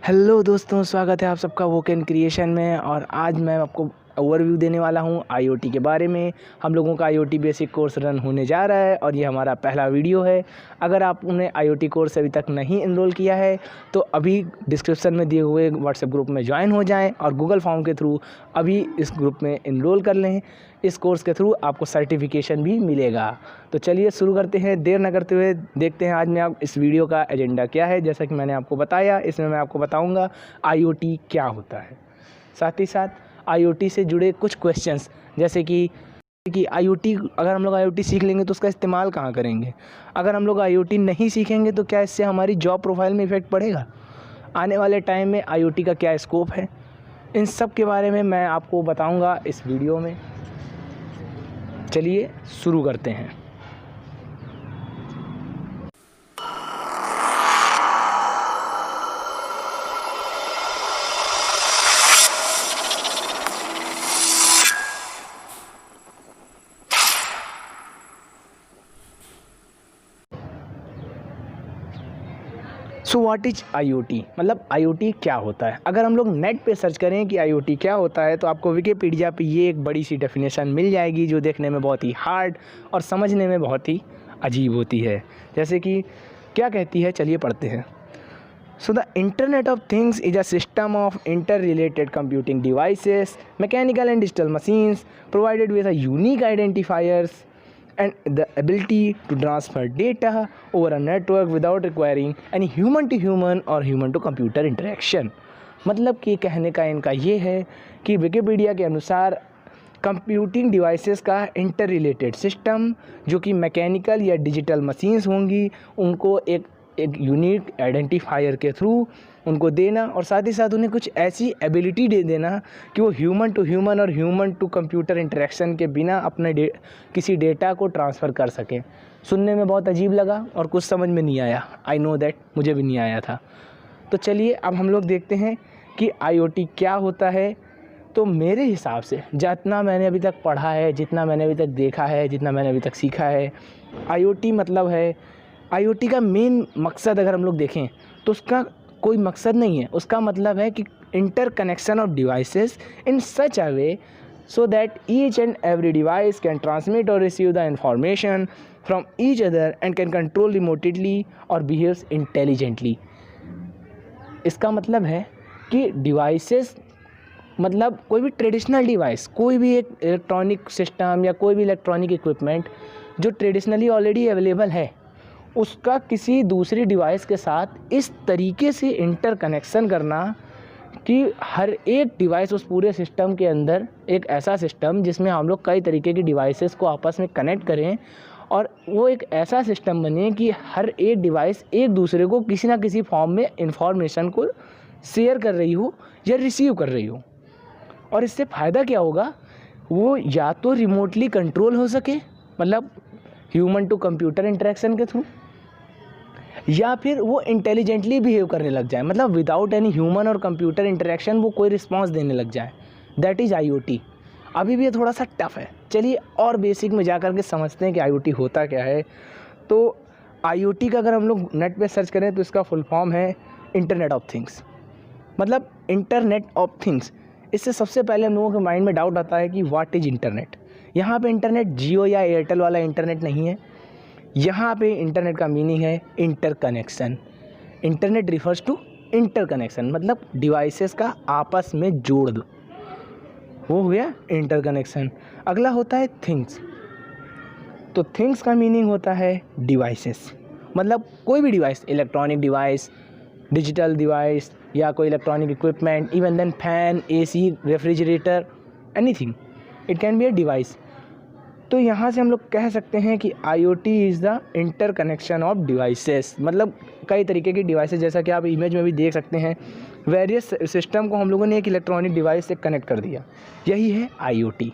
Hello दोस्तों, स्वागत है आप सबका वोकेन क्रिएशन में। और आज मैं आपको ओवरव्यू देने वाला हूं आईओटी के बारे में। हम लोगों का आईओटी बेसिक कोर्स रन होने जा रहा है और ये हमारा पहला वीडियो है। अगर आपने आईओटी कोर्स अभी तक नहीं इनरोल किया है तो अभी डिस्क्रिप्शन में दिए हुए व्हाट्सएप ग्रुप में ज्वाइन हो जाएं और गूगल फॉर्म के थ्रू अभी इस ग्रुप में इनरोल कर लें। इस कोर्स के थ्रू आपको सर्टिफिकेशन भी मिलेगा। तो चलिए शुरू करते हैं, देर न करते हुए देखते हैं आज मैं आप इस वीडियो का एजेंडा क्या है। जैसा कि मैंने आपको बताया, इसमें मैं आपको बताऊंगा आईओटी क्या होता है, साथ ही साथ आईओटी से जुड़े कुछ क्वेश्चंस, जैसे कि आईओटी अगर हम लोग आईओटी सीख लेंगे तो उसका इस्तेमाल कहाँ करेंगे। अगर हम लोग आईओटी नहीं सीखेंगे तो क्या इससे हमारी जॉब प्रोफाइल में इफ़ेक्ट पड़ेगा। आने वाले टाइम में आईओटी का क्या स्कोप है, इन सब के बारे में मैं आपको बताऊंगा इस वीडियो में। चलिए शुरू करते हैं। सो व्हाट इज आईओटी, मतलब आईओटी क्या होता है। अगर हम लोग नेट पे सर्च करें कि आईओटी क्या होता है तो आपको विकिपीडिया पे ये एक बड़ी सी डेफिनेशन मिल जाएगी जो देखने में बहुत ही हार्ड और समझने में बहुत ही अजीब होती है। जैसे कि क्या कहती है, चलिए पढ़ते हैं। So the internet of things is a system of inter related computing devices, mechanical and digital machines provided with a unique identifiers and the ability to transfer data over a network without requiring any human to human or human to computer interaction। मतलब कि कहने का इनका ये है कि Wikipedia के अनुसार कंप्यूटिंग डिवाइसेस का इंटर रिलेटेड सिस्टम जो कि मैकेनिकल या डिजिटल मशीन्स होंगी, उनको एक यूनिक आइडेंटिफायर के थ्रू उनको देना और साथ ही साथ उन्हें कुछ ऐसी एबिलिटी दे देना कि वो ह्यूमन टू ह्यूमन और ह्यूमन टू कंप्यूटर इंटरेक्शन के बिना अपने किसी डेटा को ट्रांसफ़र कर सकें। सुनने में बहुत अजीब लगा और कुछ समझ में नहीं आया। आई नो दैट, मुझे भी नहीं आया था। तो चलिए अब हम लोग देखते हैं कि आईओटी क्या होता है। तो मेरे हिसाब से जितना मैंने अभी तक पढ़ा है, जितना मैंने अभी तक देखा है, जितना मैंने अभी तक सीखा है, आईओटी मतलब है, आईओटी का मेन मकसद अगर हम लोग देखें तो उसका कोई मकसद नहीं है। उसका मतलब है कि inter connection of devices in such a way so that each and every device can transmit or receive the information from each other and can control remotely or behaves intelligently। इसका मतलब है कि डिवाइसेस मतलब कोई भी traditional device, कोई भी एक इलेक्ट्रॉनिक सिस्टम या कोई भी इलेक्ट्रॉनिक इक्विपमेंट जो ट्रेडिशनली ऑलरेडी अवेलेबल है, उसका किसी दूसरी डिवाइस के साथ इस तरीके से इंटर कनेक्शन करना कि हर एक डिवाइस उस पूरे सिस्टम के अंदर एक ऐसा सिस्टम जिसमें हम लोग कई तरीके की डिवाइसेस को आपस में कनेक्ट करें और वो एक ऐसा सिस्टम बने कि हर एक डिवाइस एक दूसरे को किसी ना किसी फॉर्म में इंफॉर्मेशन को शेयर कर रही हो या रिसीव कर रही हो। और इससे फ़ायदा क्या होगा, वो या तो रिमोटली कंट्रोल हो सके, मतलब ह्यूमन टू कंप्यूटर इंटरेक्शन के थ्रू, या फिर वो इंटेलिजेंटली बिहेव करने लग जाए, मतलब विदाउट एनी ह्यूमन और कंप्यूटर इंटरेक्शन वो कोई रिस्पांस देने लग जाए। That is IoT. अभी भी ये थोड़ा सा टफ है, चलिए और बेसिक में जा कर के समझते हैं कि आईओटी होता क्या है। तो आईओटी का अगर हम लोग नेट पे सर्च करें तो इसका फुल फॉर्म है इंटरनेट ऑफ थिंग्स, मतलब इंटरनेट ऑफ थिंग्स। इससे सबसे पहले हम लोगों के माइंड में डाउट आता है कि व्हाट इज़ इंटरनेट। यहाँ पे इंटरनेट जियो या एयरटेल वाला इंटरनेट नहीं है। यहाँ पे इंटरनेट का मीनिंग है inter connection. Internet refers to inter connection, मतलब डिवाइसेस का आपस में जोड़ दो, वो हो गया इंटर कनेक्शन। अगला होता है थिंग्स। तो थिंग्स का मीनिंग होता है डिवाइसेस, मतलब कोई भी device, electronic device, digital device या कोई electronic equipment, even then fan, AC, refrigerator, anything, it can be a device. तो यहाँ से हम लोग कह सकते हैं कि IoT is the inter connection of devices, मतलब कई तरीके की डिवाइसेस, जैसा कि आप इमेज में भी देख सकते हैं, वेरियस सिस्टम को हम लोगों ने एक इलेक्ट्रॉनिक डिवाइस से कनेक्ट कर दिया। यही है आईओटी।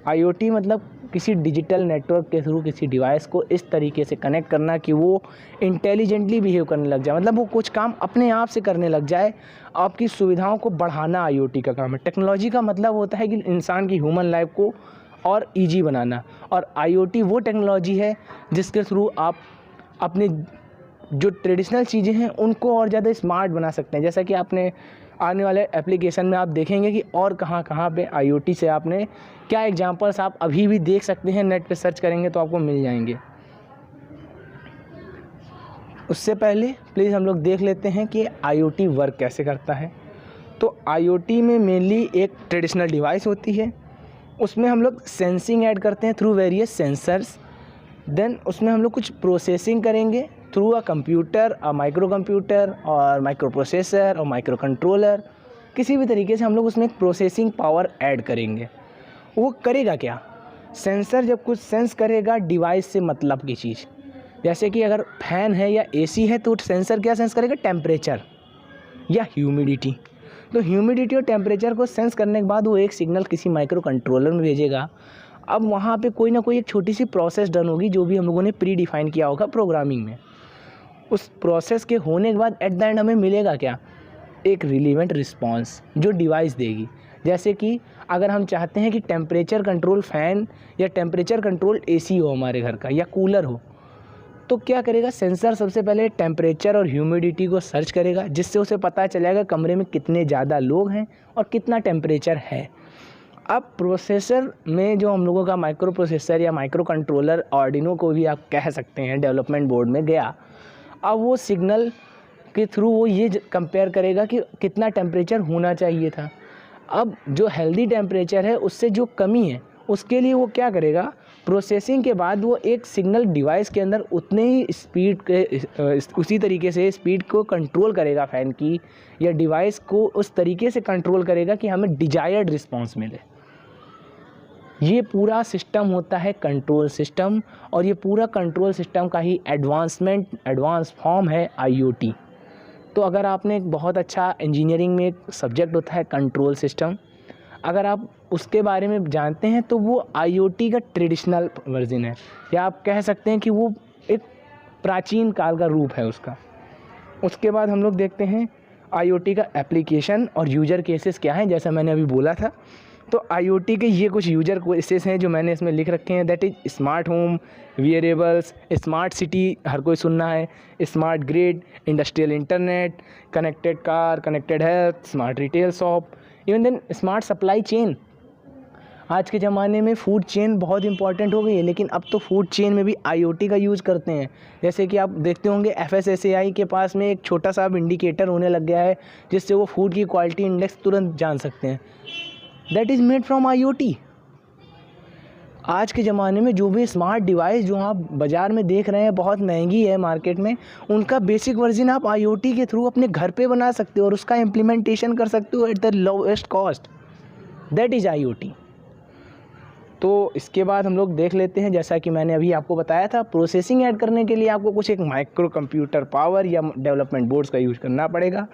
आईओटी मतलब किसी डिजिटल नेटवर्क के थ्रू किसी डिवाइस को इस तरीके से कनेक्ट करना कि वो इंटेलिजेंटली बिहेव करने लग जाए, मतलब वो कुछ काम अपने आप से करने लग जाए। आपकी सुविधाओं को बढ़ाना आईओटी का काम है। टेक्नोलॉजी का मतलब होता है कि इंसान की ह्यूमन लाइफ को और ईजी बनाना, और आईओटी वो टेक्नोलॉजी है जिसके थ्रू आप अपने जो ट्रेडिशनल चीज़ें हैं उनको और ज़्यादा स्मार्ट बना सकते हैं। जैसा कि आपने आने वाले एप्लीकेशन में आप देखेंगे कि और कहाँ कहाँ पे IoT से आपने क्या एग्जांपल्स आप अभी भी देख सकते हैं, नेट पे सर्च करेंगे तो आपको मिल जाएंगे। उससे पहले प्लीज़ हम लोग देख लेते हैं कि IoT वर्क कैसे करता है। तो IoT में मेनली एक ट्रेडिशनल डिवाइस होती है, उसमें हम लोग सेंसिंग ऐड करते हैं थ्रू वेरियस सेंसर्स। देन उसमें हम लोग कुछ प्रोसेसिंग करेंगे through a computer, micro computer और माइक्रो प्रोसेसर और माइक्रो कंट्रोलर। किसी भी तरीके से हम लोग उसमें एक प्रोसेसिंग पावर ऐड करेंगे। वो करेगा क्या? सेंसर जब कुछ सेंस करेगा डिवाइस से मतलब की चीज़, जैसे कि अगर फैन है या AC है तो सेंसर क्या सेंस करेगा? टेम्परेचर या ह्यूमिडिटी। तो ह्यूमिडिटी और टेम्परेचर को सेंस करने के बाद वो एक सिग्नल किसी माइक्रो कंट्रोलर में भेजेगा। अब वहाँ पे कोई ना कोई एक छोटी सी प्रोसेस डन होगी जो भी हम लोगों ने प्री डिफाइन किया होगा प्रोग्रामिंग में। उस प्रोसेस के होने के बाद एट द एंड हमें मिलेगा क्या? एक रिलेवेंट रिस्पॉन्स जो डिवाइस देगी। जैसे कि अगर हम चाहते हैं कि टेम्परेचर कंट्रोल फ़ैन या टेम्परेचर कंट्रोल AC हो हमारे घर का या कूलर हो, तो क्या करेगा? सेंसर सबसे पहले टेम्परेचर और ह्यूमिडिटी को सर्च करेगा, जिससे उसे पता चलेगा कमरे में कितने ज़्यादा लोग हैं और कितना टेम्परेचर है। अब प्रोसेसर में जो हम लोगों का माइक्रो प्रोसेसर या माइक्रो कंट्रोलर, आर्डिनो को भी आप कह सकते हैं, डेवलपमेंट बोर्ड में गया। अब वो सिग्नल के थ्रू वो ये कंपेयर करेगा कि कितना टेम्परेचर होना चाहिए था। अब जो हेल्दी टेम्परेचर है उससे जो कमी है उसके लिए वो क्या करेगा? प्रोसेसिंग के बाद वो एक सिग्नल डिवाइस के अंदर उतने ही स्पीड के उसी तरीके से स्पीड को कंट्रोल करेगा फ़ैन की, या डिवाइस को उस तरीके से कंट्रोल करेगा कि हमें डिजायर्ड रिस्पॉन्स मिले। ये पूरा सिस्टम होता है कंट्रोल सिस्टम, और ये पूरा कंट्रोल सिस्टम का ही एडवांस फॉर्म है IoT। तो अगर आपने एक बहुत अच्छा इंजीनियरिंग में एक सब्जेक्ट होता है कंट्रोल सिस्टम, अगर आप उसके बारे में जानते हैं तो वो IoT का ट्रेडिशनल वर्जन है, या आप कह सकते हैं कि वो एक प्राचीन काल का रूप है उसका। उसके बाद हम लोग देखते हैं IoT का एप्लीकेशन और यूजर केसेस क्या हैं, जैसा मैंने अभी बोला था। तो IoT के ये कुछ यूजर केसेस हैं जो मैंने इसमें लिख रखे हैं। That is smart home, wearables, smart city, हर कोई सुनना है, smart grid, industrial internet, connected car, connected health, smart retail shop, even then smart supply chain. आज के ज़माने में फूड चेन बहुत इंपॉर्टेंट हो गई है, लेकिन अब तो फूड चेन में भी IoT का यूज़ करते हैं। जैसे कि आप देखते होंगे FSSAI के पास में एक छोटा सा इंडिकेटर होने लग गया है, जिससे वो फूड की क्वालिटी इंडेक्स तुरंत जान सकते हैं। That is made from IoT। आज के ज़माने में जो भी स्मार्ट डिवाइस जो आप बाज़ार में देख रहे हैं बहुत महंगी है मार्केट में, उनका बेसिक वर्जन आप IoT के थ्रू अपने घर पे बना सकते हो और उसका इम्प्लीमेंटेशन कर सकते हो at the lowest cost. That is IoT। तो इसके बाद हम लोग देख लेते हैं, जैसा कि मैंने अभी आपको बताया था, प्रोसेसिंग ऐड करने के लिए आपको कुछ एक माइक्रो कंप्यूटर पावर या डेवलपमेंट बोर्ड्स का यूज़ करना पड़ेगा।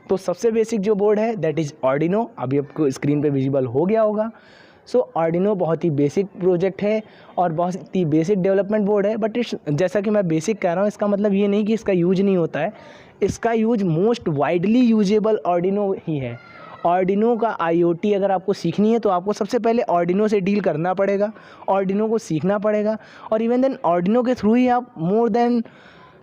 तो सबसे बेसिक जो बोर्ड है दैट इज़ आर्डिनो, अभी आपको स्क्रीन पे विजिबल हो गया होगा। सो आर्डिनो बहुत ही बेसिक प्रोजेक्ट है और बहुत ही बेसिक डेवलपमेंट बोर्ड है, बट इट्स, जैसा कि मैं बेसिक कह रहा हूँ, इसका मतलब ये नहीं कि इसका यूज नहीं होता है। इसका use most widely usable Arduino ही है। आर्डिनो का IoT अगर आपको सीखनी है तो आपको सबसे पहले आर्डिनो से डील करना पड़ेगा, आर्डिनो को सीखना पड़ेगा, और इवन देन आर्डिनो के थ्रू ही आप मोर देन,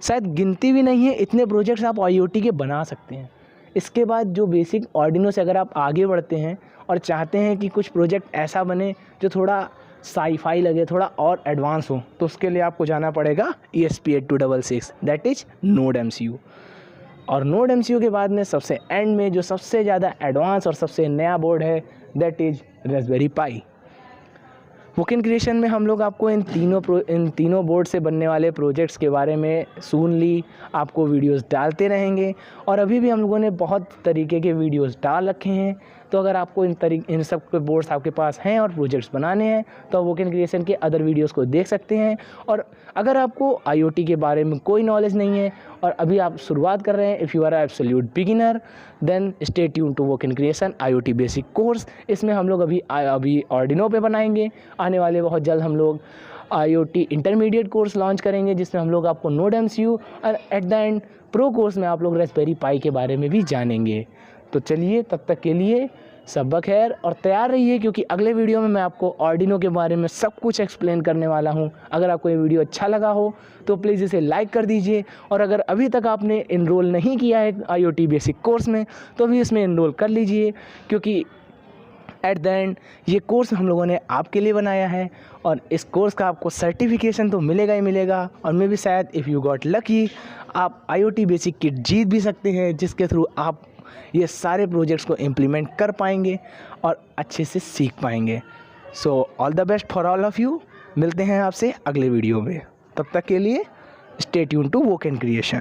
शायद गिनती भी नहीं है, इतने प्रोजेक्ट्स आप IoT के बना सकते हैं। इसके बाद जो बेसिक आर्डिनो से अगर आप आगे बढ़ते हैं और चाहते हैं कि कुछ प्रोजेक्ट ऐसा बने जो थोड़ा साईफाई लगे, थोड़ा और एडवांस हो, तो उसके लिए आपको जाना पड़ेगा ESP8266, that is node MCU। और नोड MCU के बाद में सबसे एंड में जो सबसे ज़्यादा एडवांस और सबसे नया बोर्ड है that is Raspberry Pi. Woken Creation में हम लोग आपको इन तीनों बोर्ड से बनने वाले प्रोजेक्ट्स के बारे में सूनली आपको वीडियोस डालते रहेंगे, और अभी भी हम लोगों ने बहुत तरीके के वीडियोस डाल रखे हैं। तो अगर आपको इन सब के बोर्ड्स आपके पास हैं और प्रोजेक्ट्स बनाने हैं तो आप वोकेन क्रिएशन के अदर वीडियोस को देख सकते हैं। और अगर आपको IoT के बारे में कोई नॉलेज नहीं है और अभी आप शुरुआत कर रहे हैं, if you are absolute beginner, then stay tune to Woken Creation IoT basic course. इसमें हम लोग अभी आर्डिनो पे बनाएंगे। आने वाले बहुत जल्द हम लोग IoT इंटरमीडिएट कोर्स लॉन्च करेंगे, जिसमें हम लोग आपको नोड MCU और at the end pro course में आप लोग रास्पबेरी पाई के बारे में भी जानेंगे। तो चलिए, तब तक के लिए सबक खैर और तैयार रहिए, क्योंकि अगले वीडियो में मैं आपको आर्डिनो के बारे में सब कुछ एक्सप्लेन करने वाला हूं। अगर आपको ये वीडियो अच्छा लगा हो तो प्लीज़ इसे लाइक कर दीजिए, और अगर अभी तक आपने इनरोल नहीं किया है IoT बेसिक कोर्स में तो भी इसमें इनरोल कर लीजिए, क्योंकि एट द एंड ये कोर्स हम लोगों ने आपके लिए बनाया है, और इस कोर्स का आपको सर्टिफिकेशन तो मिलेगा ही मिलेगा, और मे भी शायद इफ़ यू गॉट लकी आप IoT बेसिक किट जीत भी सकते हैं, जिसके थ्रू आप ये सारे प्रोजेक्ट्स को इम्प्लीमेंट कर पाएंगे और अच्छे से सीख पाएंगे। So all the best for all of you. मिलते हैं आपसे अगले वीडियो में, तब तक के लिए stay tune to Woken creation.